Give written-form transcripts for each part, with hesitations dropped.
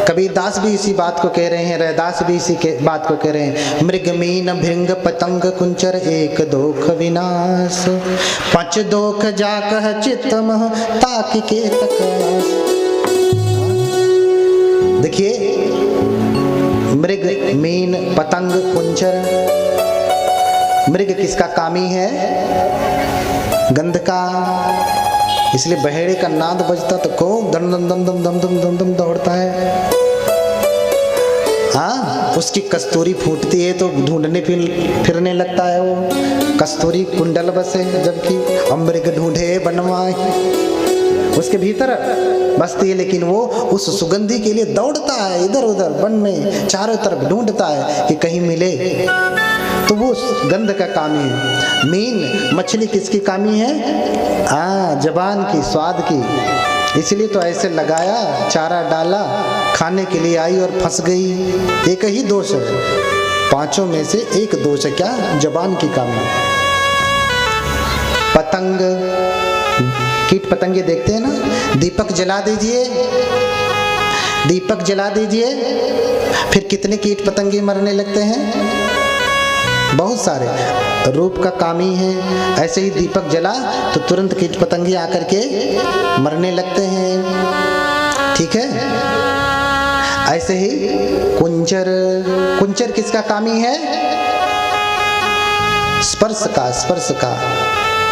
कबीरदास भी इसी बात को कह रहे हैं, रैदास भी इसी के बात को कह रहे हैं। मृग मीन भृंग पतंग कुंचर एक दोख विनाश, पांच दोख जाकह चित्त मह ताकि के तकास। देखिए, मृग मीन पतंग कुंचर, मृग किसका कामी है? गंध का। इसलिए बहेड़े का नाद बजता तो को दम दम दम दम दम दम दम दम दौड़ता है। हाँ, उसकी कस्तूरी फूटती है तो ढूंढने फिरने लगता है वो। कस्तूरी कुंडल बसे जबकि अमृग ढूंढे बनवाए, उसके भीतर बसती है, लेकिन वो उस सुगंधी के लिए दौड़ता है इधर उधर वन में, चारों तरफ ढूंढता है कि कहीं मिले। तो वो गंध का कामी है। मीन मछली किसकी कामी है? जबान की, स्वाद की। इसलिए तो ऐसे लगाया, चारा डाला, खाने के लिए आई और फंस गई। एक ही दोष है, पांचों में से एक दोष है। क्या? जबान की कामी। पतंग, कीट पतंगे देखते हैं ना, दीपक जला दीजिए, दीपक जला दीजिए, फिर कितने कीट पतंगे मरने लगते हैं? बहुत सारे। रूप का कामी है, ऐसे ही दीपक जला तो तुरंत कीट पतंगे आकर के मरने लगते हैं। ठीक है, ऐसे ही कुंचर, कुंचर किसका कामी है? स्पर्श का, स्पर्श का।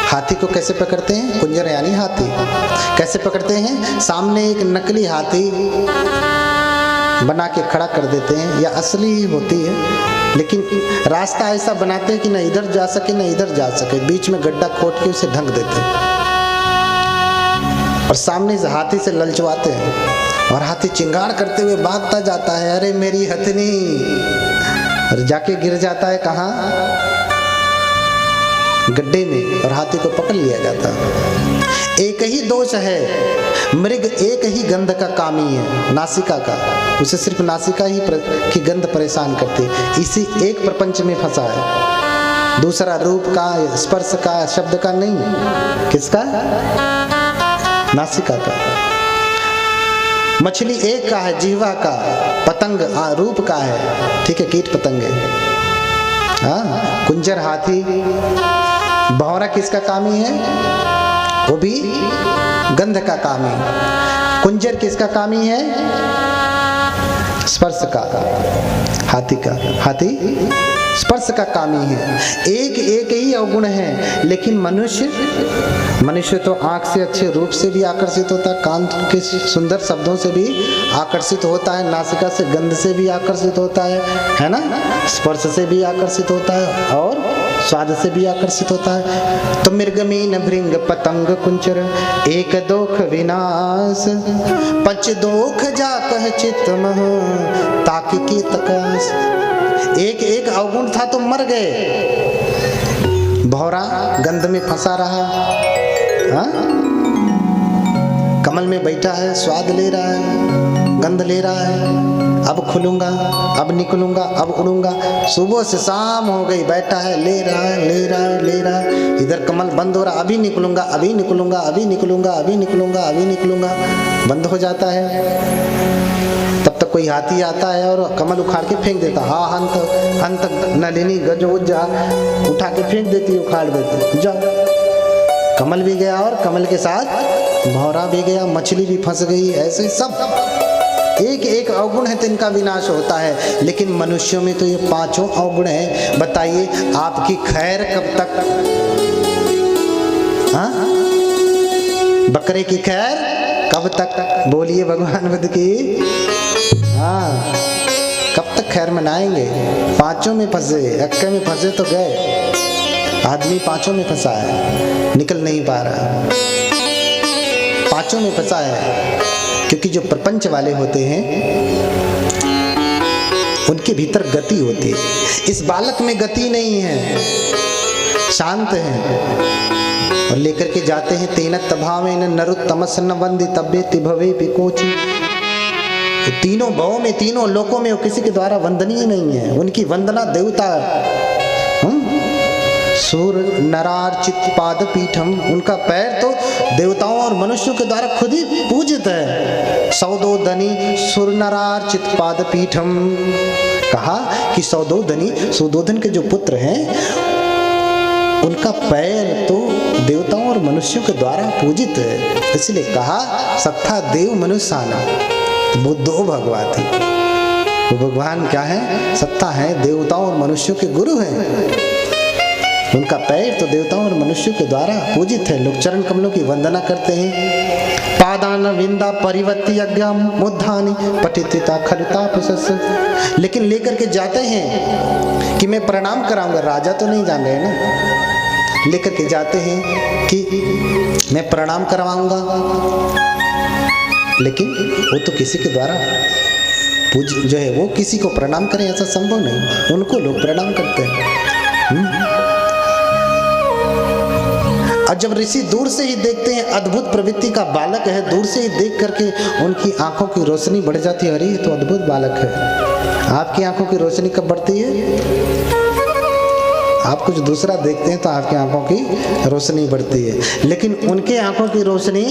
हाथी को कैसे पकड़ते हैं? कुंजर यानी हाथी। कैसे पकड़ते हैं? सामने एक नकली हाथी बना के खड़ा कर देते हैं, या असली ही होती है, लेकिन रास्ता ऐसा बनाते हैं कि न इधर जा सके न इधर जा सके, बीच में गड्ढा खोद के उसे ढक देते हैं और सामने से हाथी से ललचवाते हैं और हाथी चिंगार करते हुए भागता जाता है, अरे मेरी हथनी, और जाके गिर जाता है कहाँ? गड्ढे में, और हाथी को पकड़ लिया जाता है। एक ही दोष है, मृग एक ही गंध का कामी है, नासिका का। उसे सिर्फ नासिका ही की गंध परेशान करती, इसी एक प्रपंच में फंसा है। दूसरा रूप का, स्पर्श का, शब्द का नहीं। किसका? नासिका का। मछली एक का है, जीवा का। पतंग रूप का है, ठीक है, कीट पतंग है। हाँ, कुंजर हाथी। भौरा किसका कामी है? वो भी गंध का कामी। कुंजर किसका कामी है? स्पर्श का, हाथी का। हाथी स्पर्श का कामी है। एक एक ही अवगुण है, लेकिन मनुष्य तो आंख से, अच्छे रूप से भी आकर्षित होता है, कान के सुंदर शब्दों से भी आकर्षित होता है, नासिका से गंध से भी आकर्षित होता है ना, स्पर्श से भी आकर्षित होता है और स्वाद से भी आकर्षित होता है। तो मृगमीन भृंग पतंग कुंचर एक दोख विनाश, पंच दोख जाकह चित्त मह ताकि की तकास। एक एक अवगुण था तो मर गए। भौरा गंध में फंसा रहा, हाँ? कमल में बैठा है, स्वाद ले रहा है, गंध ले रहा है, अब खुलूंगा, अब निकलूंगा, अब उड़ूंगा। सुबह से शाम हो गई, बैठा है, ले रहा है, ले रहा है, ले रहा है। इधर कमल बंद हो रहा, अभी निकलूंगा, अभी निकलूंगा, अभी निकलूंगा, अभी निकलूंगा, अभी निकलूंगा, बंद हो जाता है। तब तक कोई हाथी आता है और कमल उखाड़ के फेंक देता। हाँ, हंत हंत नलिनी गजो जा, उठा के फेंक देती, उखाड़ देती, जा। कमल भी गया और कमल के साथ भौरा भी गया, मछली भी फंस गई। ऐसे सब एक एक अवगुण है तो इनका विनाश होता है, लेकिन मनुष्यों में तो ये पांचों अवगुण है। बताइए आपकी खैर कब तक? हाँ, बकरे की खैर कब तक? बोलिए भगवान बुद्ध की। हाँ, कब तक खैर मनाएंगे? पांचों में फंसे, अक्के में फंसे तो गए। आदमी पांचों में फंसा है, निकल नहीं पा रहा, पांचों में फंसा है। क्योंकि जो प्रपंच वाले होते हैं उनके भीतर गति होती है। इस बालक में गति नहीं है, शांत है, और लेकर के जाते हैं तेन तभावेन नरुत्तमस्य न वंदितव्येति भवे पिकोचि। तीनों भावों में, तीनों लोकों में वो किसी के द्वारा वंदनीय नहीं है। उनकी वंदना देवता सूर नरार्चित पाद पीठम, उनका पैर तो देवताओं और मनुष्यों के द्वारा खुद ही पूजित है। सौदोदनी सुरनरार्चित पाद पीठम, कहा कि सुदोधन के जो पुत्र हैं उनका पैर तो देवताओं और मनुष्यों के द्वारा पूजित है। इसलिए कहा सत्ता देव मनुष्याना बुद्धो भगवाती। वो भगवान क्या है? सत्ता है, देवताओं और मनुष्यों के गुरु हैं। उनका पैर तो देवताओं और मनुष्यों के द्वारा पूजित है। लोग चरण कमलों की वंदना करते हैं। पादान विंदा परिवर्ती अज्ञा मुद्धानी पठिता खलता प्रशस्त, लेकिन लेकर के जाते हैं कि मैं प्रणाम कराऊंगा। राजा तो नहीं जान रहे ना, लेकर के जाते हैं कि मैं प्रणाम करवाऊंगा, लेकिन वो तो किसी के द्वारा पूज जो है वो किसी को प्रणाम करें ऐसा संभव नहीं। उनको लोग प्रणाम करते हैं। और जब ऋषि दूर से ही देखते हैं अद्भुत प्रवृत्ति का बालक है, दूर से ही देख करके उनकी आंखों की रोशनी बढ़ जाती है। अरे ये तो अद्भुत बालक है। आपकी आंखों की रोशनी कब बढ़ती है? आप कुछ दूसरा देखते हैं तो आपकी आंखों की रोशनी बढ़ती है, लेकिन उनके आंखों की रोशनी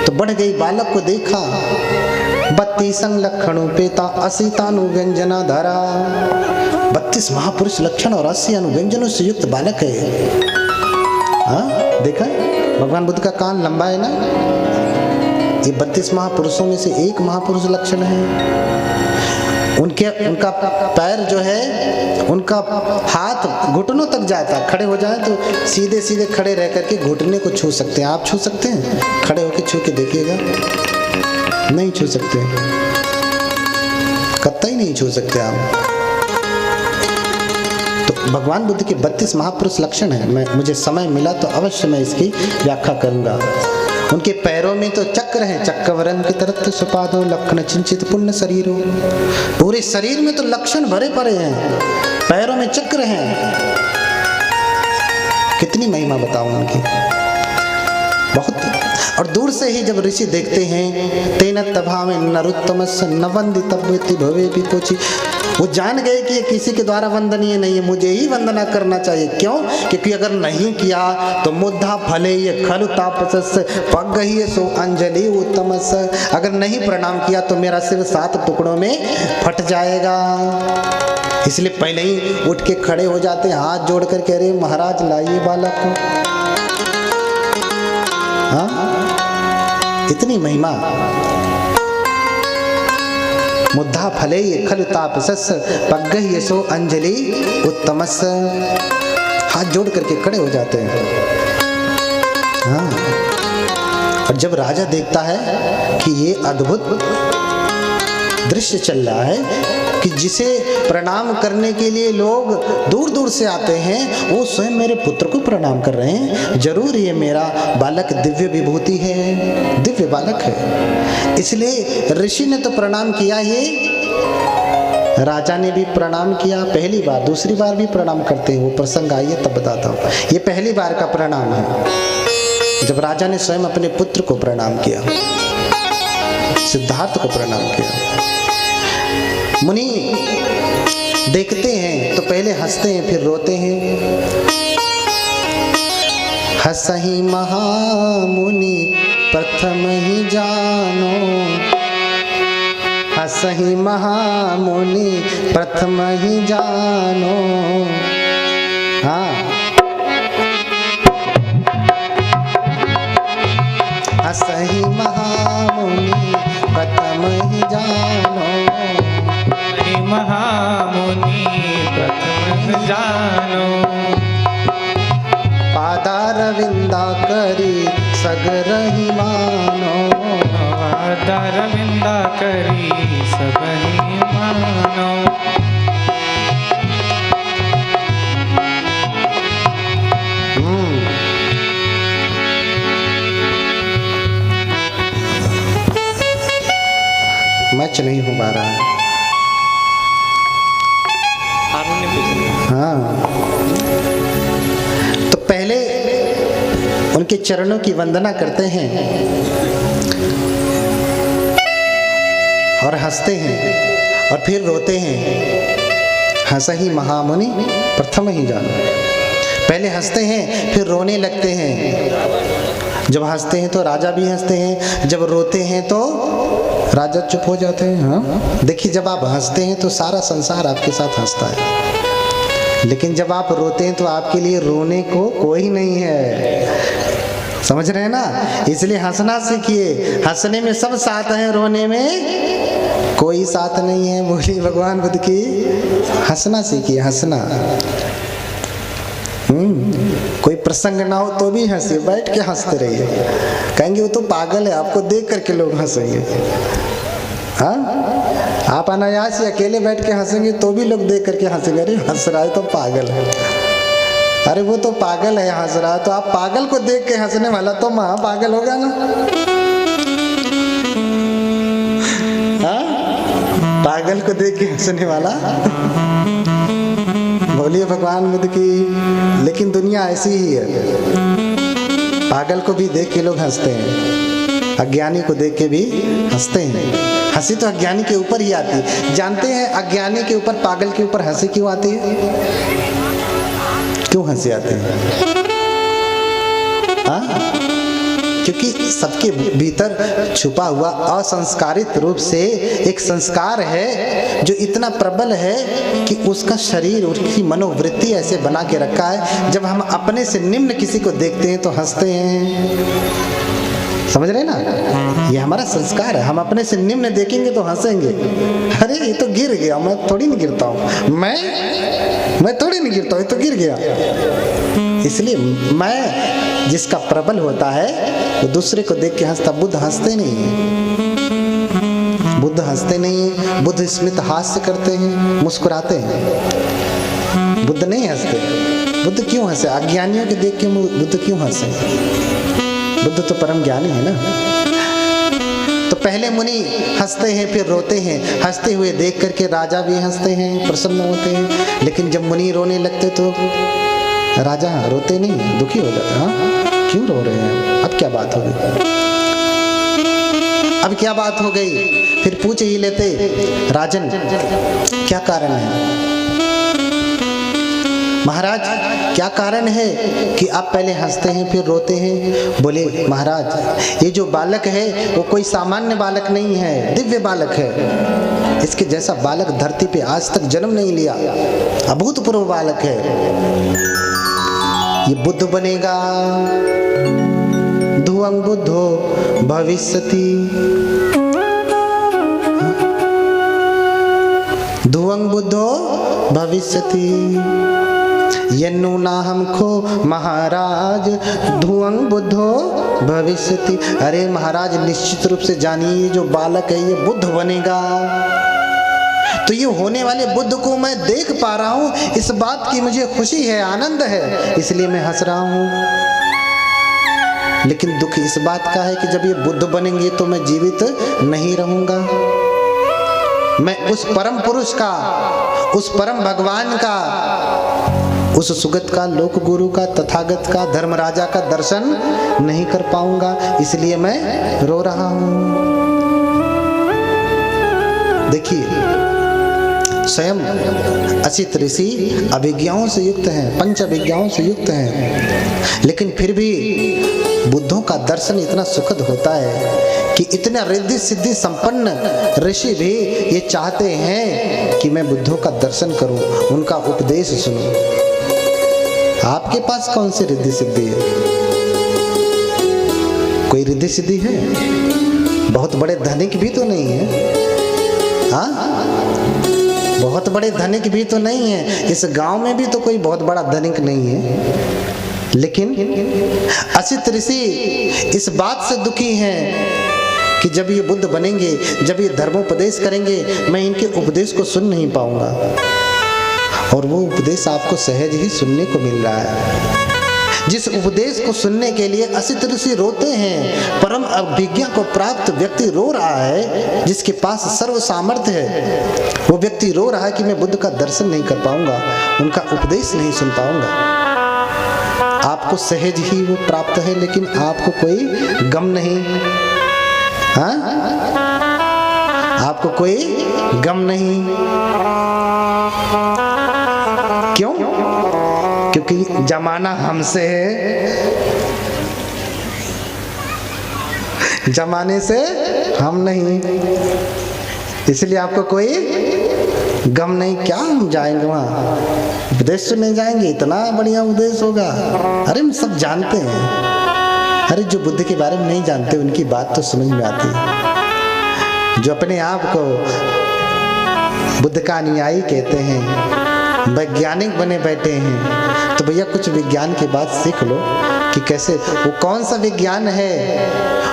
तो बढ़ गई। बालक को देखा 32 लक्षणों पेता 80 अनुव्यंजना धरा। 32 महापुरुष लक्षण और 80 अनुव्यंजनों से युक्त बालक है। हाँ देखा, भगवान बुद्ध का कान लंबा है ना। ये 32 महापुरुषों में से एक महापुरुष लक्षण है। उनका पैर जो है, उनका हाथ घुटनों तक जाता है। खड़े हो जाए तो सीधे सीधे खड़े रह करके घुटने को छू सकते हैं। आप छू सकते हैं? खड़े होकर छू के देखिएगा, नहीं छू सकते, कतई नहीं छू सकते आप। तो भगवान बुद्ध के 32 महापुरुष लक्षण है। मुझे समय मिला तो अवश्य मैं इसकी व्याख्या करूंगा। उनके पैरों में तो चक्र है, चक्रवरन की तरत सुपादो लक्षण चिंचित पुण्य शरीरों। पूरे शरीर में तो लक्षण भरे पड़े हैं, पैरों में चक्र हैं। कितनी महिमा बताऊं उनकी, बहुत। और दूर से ही जब ऋषि देखते हैं तेन तभावे नरुत्तमस्य न वंदितव्यति भवे भी कोचि, वो जान गए कि ये किसी के द्वारा वंदनीय नहीं है, मुझे ही वंदना करना चाहिए। क्यों? क्योंकि अगर नहीं किया तो मुद्धा फले ये खलु तापस पग गई सो अंजलि उत्तमस। अगर नहीं प्रणाम किया तो मेरा सिर 7 टुकड़ों में फट जाएगा। इसलिए पहले ही उठ के खड़े हो जाते हैं, हाथ जोड़ कर कह रहे महाराज लाइए बालक को। हाँ, इतनी महिमा। मुद्धा फले ये खलु तापसस पग्गह यशो अंजलि उत्तमस। हाथ जोड़ करके खड़े हो जाते हैं। हाँ, और जब राजा देखता है कि ये अद्भुत दृश्य चल रहा है कि जिसे प्रणाम करने के लिए लोग दूर दूर से आते हैं, वो स्वयं मेरे पुत्र को प्रणाम कर रहे हैं, जरूर ये मेरा बालक दिव्य विभूति है, दिव्य बालक है। इसलिए ऋषि ने तो प्रणाम किया ही, राजा ने भी प्रणाम किया। पहली बार, दूसरी बार भी प्रणाम करते हैं, वो प्रसंग आइए तब बताता हूँ। ये पहली बार का प्रणाम है जब राजा ने स्वयं अपने पुत्र को प्रणाम किया, सिद्धार्थ को प्रणाम किया। मुनि देखते हैं तो पहले हंसते हैं फिर रोते हैं। हंसहि महामुनि प्रथम ही जानो, हंसहि महामुनि प्रथम ही जानो। हाँ, हंसहि महामुनि प्रथम ही जानो, महामुनि प्रथम जानो। पादारविंदा करी सगरहि मानो, पादारविंदा करी सगरहि मानो। मैच नहीं हो पा रहा है। हाँ, तो पहले उनके चरणों की वंदना करते हैं और हंसते हैं और फिर रोते हैं। हंसहि महामुनि प्रथम ही जानो, पहले हंसते हैं फिर रोने लगते हैं। जब हंसते हैं तो राजा भी हंसते हैं, जब रोते हैं तो राजा चुप हो जाते हैं। हाँ, देखिए जब आप हंसते हैं तो सारा संसार आपके साथ हंसता है, लेकिन जब आप रोते हैं तो आपके लिए रोने को कोई नहीं है। समझ रहे हैं ना? इसलिए हंसना सीखिए। हंसने में सब साथ हैं, रोने में कोई साथ नहीं है। बोलिए भगवान बुद्ध की। हंसना सीखिए, हंसना। कोई प्रसंग ना हो तो भी हंसिए, बैठ के हंसते रहिए। कहेंगे वो तो पागल है, आपको देख करके लोग हंसेंगे। हाँ, आप अनायास ही अकेले बैठ के हंसेंगे तो भी लोग देख करके हंसेंगे, अरे हंस रहा है तो पागल है, अरे वो तो पागल है हंस रहा है। तो आप पागल को देख के हंसने वाला तो महा पागल होगा ना। हाँ, पागल को देख के हंसने वाला। बोलिए भगवान बुद्ध की। लेकिन दुनिया ऐसी ही है, पागल को भी देख के लोग हंसते हैं, अज्ञानी को देख के भी हंसते हैं। हंसी तो अज्ञानी के ऊपर ही आती है। जानते हैं अज्ञानी के ऊपर, पागल के ऊपर हंसी क्यों आती है? क्यों हंसी आती है? हाँ, क्योंकि सबके भीतर छुपा हुआ असंस्कारित रूप से एक संस्कार है जो इतना प्रबल है कि उसका शरीर, उसकी मनोवृत्ति ऐसे बना के रखा है, जब हम अपने से निम्न किसी को देखते हैं तो हंसते हैं। समझ रहे ना? ये हमारा संस्कार है। हम अपने से निम्न देखेंगे तो हंसेंगे। अरे ये तो गिर गया, मैं थोड़ी नहीं गिरता हूँ, मैं थोड़ी नहीं गिरता हूँ, ये तो गिर गया। इसलिए मैं जिसका प्रबल होता है वो दूसरे को देख के हंसता। बुद्ध हंसते नहीं है, बुद्ध हंसते नहीं है। बुद्ध स्मित हास्य करते हैं, मुस्कुराते हैं। बुद्ध नहीं हंसते। बुद्ध क्यों हंसे? अज्ञानियों के देख के बुद्ध क्यों हंसे? बुद्ध तो परम ज्ञानी है ना। तो पहले मुनि हंसते हैं, फिर रोते हैं। हंसते हुए देख करके राजा भी हंसते हैं, प्रसन्न होते हैं। लेकिन जब मुनि रोने लगते तो राजा रोते नहीं, दुखी हो जाते। हाँ, क्यों रो रहे हैं? अब क्या बात हो गई? अब क्या बात हो गई? फिर पूछ ही लेते, राजन क्या कारण है? महाराज क्या कारण है कि आप पहले हंसते हैं फिर रोते हैं? बोले महाराज ये जो बालक है वो कोई सामान्य बालक नहीं है, दिव्य बालक है। इसके जैसा बालक धरती पे आज तक जन्म नहीं लिया, अभूतपूर्व बालक है। ये बुद्ध बनेगा, ध्रुवं बुद्धो भविष्यति, ध्रुवं बुद्धो भविष्यति। यन्नु नाहं खो महाराज ध्रुवं बुद्धो भविष्यति। अरे महाराज निश्चित रूप से जानिए जो बालक है ये बुद्ध बनेगा। तो ये होने वाले बुद्ध को मैं देख पा रहा हूँ, इस बात की मुझे खुशी है, आनंद है, इसलिए मैं हंस रहा हूँ। लेकिन दुख इस बात का है कि जब ये बुद्ध बनेंगे तो मैं जीवित नहीं रहूंगा। मैं उस परम पुरुष का, उस परम भगवान का, उस सुगत का, लोक गुरु का, तथागत का, धर्मराजा का दर्शन नहीं कर पाऊंगा, इसलिए मैं रो रहा हूं। देखिए स्वयं असित ऋषि अभिज्ञाओं से युक्त हैं, पंच अभिज्ञाओं से युक्त हैं, लेकिन फिर भी बुद्धों का दर्शन इतना सुखद होता है कि इतना रिद्धि सिद्धि संपन्न ऋषि भी ये चाहते हैं कि मैं बुद्धों का दर्शन करूं, उनका उपदेश सुनूं। आपके पास कौन सी रिद्धि सिद्धि है? कोई रिद्धि सिद्धि है? बहुत बड़े धनिक भी तो नहीं है। हाँ, बहुत बड़े धनिक भी तो नहीं है। इस गांव में भी तो कोई बहुत बड़ा धनिक नहीं है। लेकिन असित ऋषि इस बात से दुखी हैं कि जब ये बुद्ध बनेंगे, जब ये धर्मोपदेश करेंगे, मैं इनके उपदेश को सुन नहीं पाऊंगा। और वो उपदेश आपको सहज ही सुनने को मिल रहा है। जिस उपदेश को सुनने के लिए असित ऋषि रोते हैं, परम अभिज्ञा को प्राप्त व्यक्ति रो रहा है, जिसके पास सर्व सामर्थ्य है, वो व्यक्ति रो रहा है कि मैं बुद्ध का दर्शन नहीं कर पाऊंगा, उनका उपदेश नहीं सुन पाऊंगा। आपको सहज ही वो प्राप्त है, लेकिन आपको कोई गम नहीं। हाँ, आपको कोई गम नहीं। क्यों? क्योंकि जमाना हमसे है। जमाने से हम नहीं, इसलिए आपको कोई गम नहीं। क्या हम जाएंगे वहाँ, उपदेश सुनने जाएंगे, इतना बढ़िया उपदेश होगा। अरे हम सब जानते हैं। अरे जो बुद्ध के बारे में नहीं जानते उनकी बात तो समझ में आती है। जो अपने आप को बुद्ध का अनुयायी कहते हैं, वैज्ञानिक बने बैठे हैं, तो भैया कुछ विज्ञान की बात सीख लो कि कैसे, वो कौन सा विज्ञान है,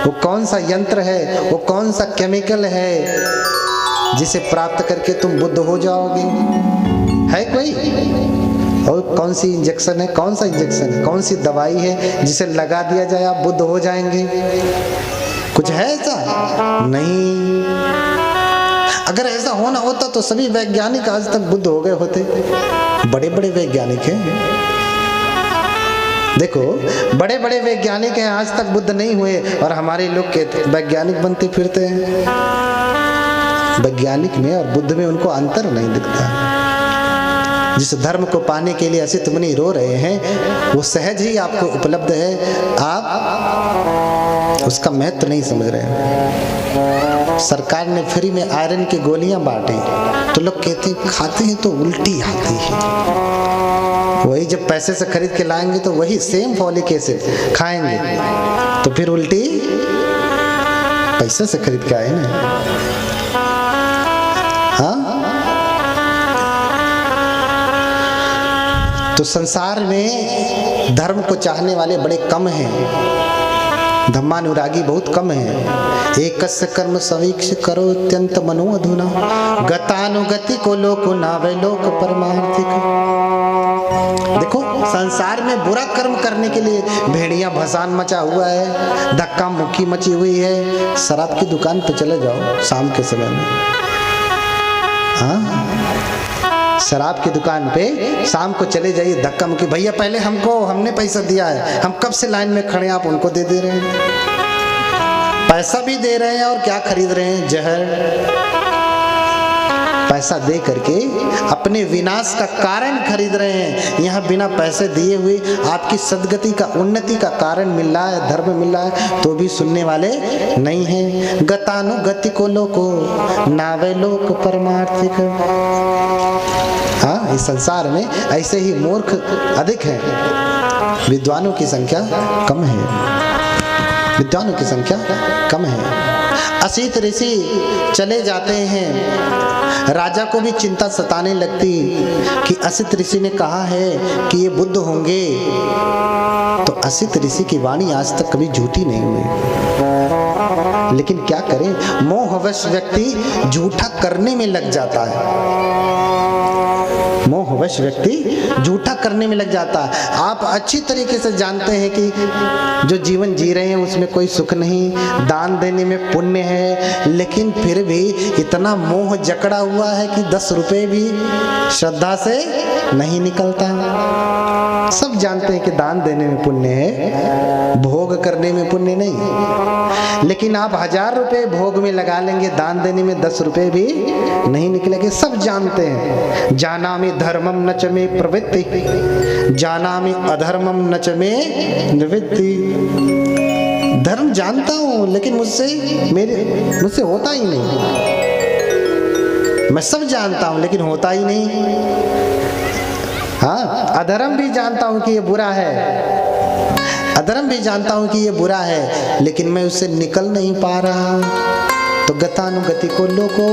वो कौन सा यंत्र है, वो कौन सा केमिकल है जिसे प्राप्त करके तुम बुद्ध हो जाओगे। है कोई? और कौन सी इंजेक्शन है, कौन सा इंजेक्शन है, कौन सी दवाई है जिसे लगा दिया जाए आप बुद्ध हो जाएंगे? कुछ है ऐसा? नहीं। अगर ऐसा होना होता तो सभी वैज्ञानिक आज तक बुद्ध हो गए होते। बड़े बड़े वैज्ञानिक हैं, देखो बड़े बड़े वैज्ञानिक हैं, आज तक बुद्ध नहीं हुए, और हमारे लोग कहते वैज्ञानिक बनते फिरते हैं। वैज्ञानिक में और बुद्ध में उनको अंतर नहीं दिखता। जिस धर्म को पाने के लिए असित मुनि रो रहे हैं वो सहज ही आपको उपलब्ध है, आप उसका महत्व नहीं समझ रहे हैं। सरकार ने फ्री में आयरन की गोलियां बांटी तो लोग कहते हैं खाते हैं तो उल्टी आती है। वही जब पैसे से खरीद के लाएंगे तो वही सेम फॉलिक एसिड खाएंगे तो फिर उल्टी पैसे से खरीद के आए ना। हाँ, तो संसार में धर्म को चाहने वाले बड़े कम हैं, धम्मानुरागी बहुत कम हैं। एकस्य कर्म सवीक्ष करो अत्यंत मनो अधुना, गतानुगति को लोको नावे लोक परमार्थिक। देखो संसार में बुरा कर्म करने के लिए भेड़िया भसान मचा हुआ है, धक्का मुक्की मची हुई है। शराब की दुकान पे चले जाओ शाम के समय में, हाँ शराब की दुकान पे शाम को चले जाइए, धक्का मुक्की, भैया पहले हमने पैसा दिया है, हम कब से लाइन में खड़े हैं, आप उनको दे रहे हैं। पैसा भी दे रहे हैं और क्या खरीद रहे हैं? जहर। पैसा दे करके अपने विनाश का कारण खरीद रहे हैं। यहाँ बिना पैसे दिए हुए आपकी सदगति का, उन्नति का कारण मिल रहा है, धर्म मिल रहा है, तो भी सुनने वाले नहीं हैं। गतानुगति को लोको नावे लोक परमार्थिक। हाँ, इस संसार में ऐसे ही मूर्ख अधिक हैं, विद्वानों की संख्या कम है, विद्वानों की संख्या कम है। असित ऋषि चले जाते हैं, राजा को भी चिंता सताने लगती कि असित ऋषि ने कहा है कि ये बुद्ध होंगे, तो असित ऋषि की वाणी आज तक कभी झूठी नहीं हुई। लेकिन क्या करें, मोहवश व्यक्ति झूठा करने में लग जाता है। मोहवश व्यक्ति झूठा करने में लग जाता है। आप अच्छी तरीके से जानते हैं कि जो जीवन जी रहे हैं उसमें कोई सुख नहीं, दान देने में पुण्य है, लेकिन फिर भी इतना मोह जकड़ा हुआ है कि 10 रुपए भी श्रद्धा से नहीं निकलता। सब जानते हैं कि दान देने में पुण्य है, भोग करने में पुण्य नहीं, लेकिन आप 1000 रुपए भोग में लगा लेंगे, दान देने में 10 रुपए भी नहीं निकलेंगे। सब जानते हैं। जानामि धर्मम न च मे प्रवृत्ति, जानामि अधर्मम न च मे निवृत्ति। धर्म जानता हूं लेकिन मुझसे होता ही नहीं। मैं सब जानता हूं लेकिन होता ही नहीं। हाँ, अधर्म भी जानता हूं कि ये बुरा है, अधर्म भी जानता हूं कि ये बुरा है, लेकिन मैं उससे निकल नहीं पा रहा। तो गतानुगति को लोको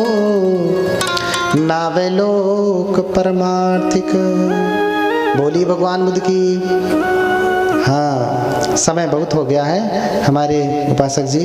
नावे लोक परमार्थिक। बोली भगवान बुद्ध की। हाँ, समय बहुत हो गया है हमारे उपासक जी।